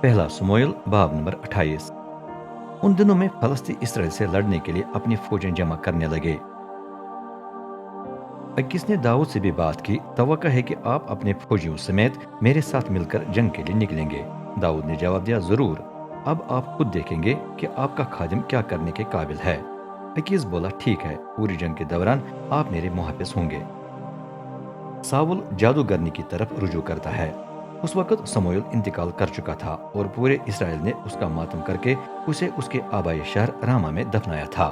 पहला समूएल बाब नंबर 28। उन दिनों में फलस्ती इसराइल से लड़ने के लिए अपनी फौजें जमा करने लगे। अकीस ने दाऊद से भी बात की, तवक्का है कि आप अपने फौजियों समेत मेरे साथ मिलकर जंग के लिए निकलेंगे। दाऊद ने जवाब दिया, जरूर। अब आप खुद देखेंगे कि आपका खादिम क्या करने के काबिल है। अकीस बोला, ठीक है, पूरी जंग के दौरान आप मेरे मुहाफिज होंगे। साउल जादूगरनी की तरफ रुजू करता है। उस वक्त समूएल इंतकाल कर चुका था और पूरे इसराइल ने उसका मातम करके उसे उसके आबाई शहर रामा में दफनाया था।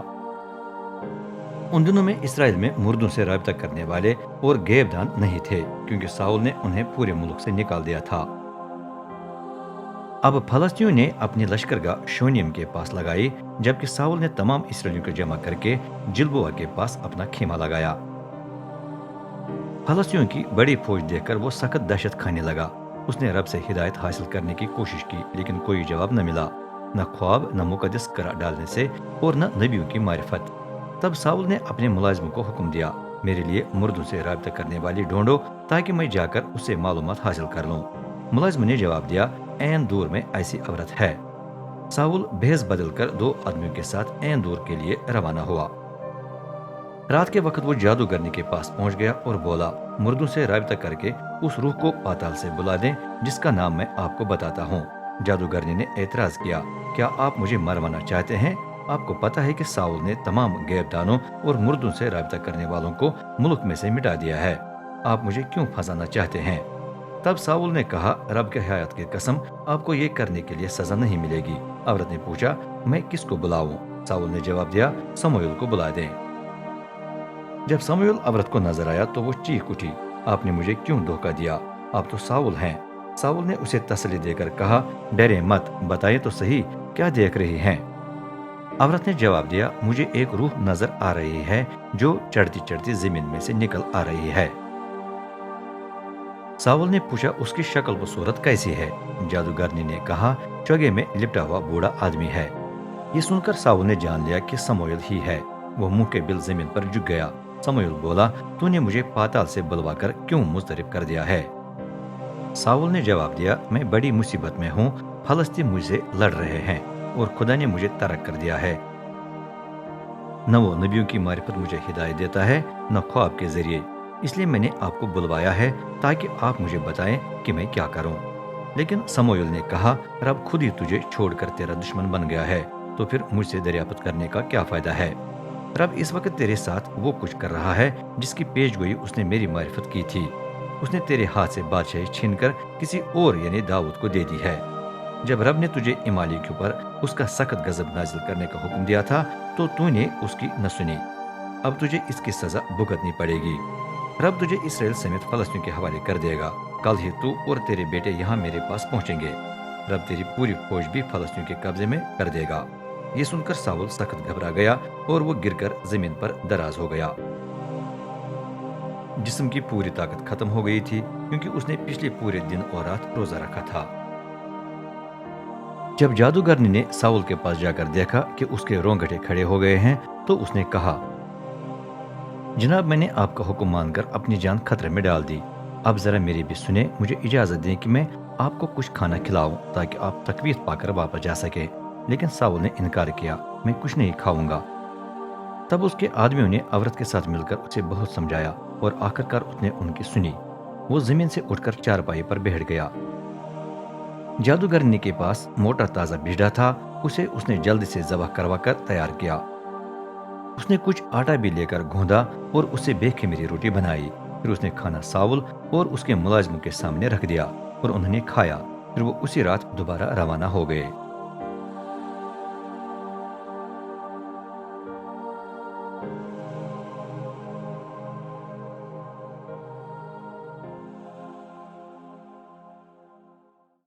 उन दिनों में इसराइल में मुर्दों से राब्ता करने वाले और गैबदान नहीं थे, क्योंकि साउल ने उन्हें पूरे मुल्क से निकाल दिया था। अब फलस्तियों ने अपनी लश्करगाह शोनियम के पास लगाई, जबकि साउल ने तमाम इसराइलियों को जमा करके जिलबोआ के पास अपना खेमा लगाया। फलस्तियों की बड़ी फौज देखकर वो सख्त दहशत खाने लगा। उसने रब से हिदायत हासिल करने की कोशिश की, लेकिन कोई जवाब न मिला, न ख्वाब, न मुकद्दस करार डालने से और न नबियों की मारिफत। तब साउल ने अपने मुलाजिमों को हुक्म दिया, मेरे लिए मुर्दों से राब्ता करने वाली ढूंढो, ताकि मैं जाकर उससे मालूमात हासिल कर लूं। मुलाजिम ने जवाब दिया, ऐन दूर में ऐसी औरत है। साउल भेस बदलकर 2 आदमियों के साथ ऐन दूर के लिए रवाना हुआ। रात के वक्त वो जादूगरनी के पास पहुंच गया और बोला, मुर्दों से राब्ता करके उस रूह को पाताल से बुला दें जिसका नाम मैं आपको बताता हूँ। जादूगरनी ने एतराज किया, क्या आप मुझे मरवाना चाहते हैं? आपको पता है कि साउल ने तमाम गैबदानों और मुर्दों से राब्ता करने वालों को मुल्क में से मिटा दिया है। आप मुझे क्यों फंसाना चाहते हैं? तब साउल ने कहा, रब के हयात की कसम, आपको ये करने के लिए सजा नहीं मिलेगी। औरत ने पूछा, मैं किसको बुलाऊं? साउल ने जवाब दिया, समूएल को बुला दें। जब समूएल औरत को नजर आया तो वो चीख उठी, आपने मुझे क्यों धोखा दिया? आप तो साउल हैं। साउल ने उसे तसल्ली देकर कहा, डरे मत, बताइए तो सही, क्या देख रही हैं? औरत ने जवाब दिया, मुझे एक रूह नजर आ रही है जो चढ़ती चढ़ती जमीन में से निकल आ रही है। साउल ने पूछा, उसकी शक्ल व सूरत कैसी है? जादूगरनी ने कहा, चोगे में लिपटा हुआ बूढ़ा आदमी है। ये सुनकर साउल ने जान लिया कि समूएल ही है। वो मुंह के बिल जमीन पर झुक गया। समूएल बोला, तूने मुझे पाताल से बुलवाकर क्यों मुस्तरिब कर दिया है? साउल ने जवाब दिया, मैं बड़ी मुसीबत में हूँ, फलस्तीन मुझसे लड़ रहे हैं और खुदा ने मुझे तर्क कर दिया है। न वो नबियों की मारिफत मुझे हिदायत देता है, न ख्वाब के जरिए। इसलिए मैंने आपको बुलवाया है ताकि आप मुझे बताएं कि मैं क्या करूं। लेकिन समूएल ने कहा, रब खुद ही तुझे छोड़कर तेरा दुश्मन बन गया है, तो फिर मुझसे दरियाफ्त करने का क्या फायदा है? रब इस वक्त तेरे साथ वो कुछ कर रहा है जिसकी पेशगोई उसने मेरी मारिफत की थी। उसने तेरे हाथ से बादशाही छीनकर किसी और यानी दाऊद को दे दी है। जब रब ने तुझे इमाली के ऊपर उसका सख्त गजब नाजिल करने का हुक्म दिया था तो तूने उसकी न सुनी। अब तुझे इसकी सजा भुगतनी पड़ेगी। रब तुझे इसराइल समेत फलस्तीन के हवाले कर देगा। कल ही तू और तेरे बेटे यहाँ मेरे पास पहुंचेंगे। रब तेरी पूरी फौज भी फलस्तीन के कब्जे में कर देगा। ये सुनकर साउल सख्त घबरा गया और वो गिरकर जमीन पर दराज हो गया। जिस्म की पूरी ताकत खत्म हो गई थी, क्योंकि उसने पिछले पूरे दिन और रात रोजा रखा था। जब जादूगरनी ने साउल के पास जाकर देखा कि उसके रोंगटे खड़े हो गए हैं, तो उसने कहा, जनाब, मैंने आपका हुक्म मानकर अपनी जान खतरे में डाल दी। अब जरा मेरी भी सुने, मुझे इजाजत दें कि मैं आपको कुछ खाना खिलाऊं ताकि आप तकवीत पाकर वापस जा सके। लेकिन साउल ने इनकार किया, मैं कुछ नहीं खाऊंगा। तब उसके आदमियों ने औरत के साथ मिलकर उसे बहुत समझाया और आखिरकार उसने उनकी सुनी। वो जमीन से उठकर चारपाई पर बैठ गया। जादूगरनी के पास मोटा ताजा भिड़ा था, उसे उसने जल्दी से जबह करवा कर तैयार किया। उसने कुछ आटा भी लेकर गूंदा और उससे बेखमीरी रोटी बनाई। फिर उसने खाना साउल और उसके मुलाजिमों के सामने रख दिया और उन्होंने खाया। फिर वो उसी रात दोबारा रवाना हो गए।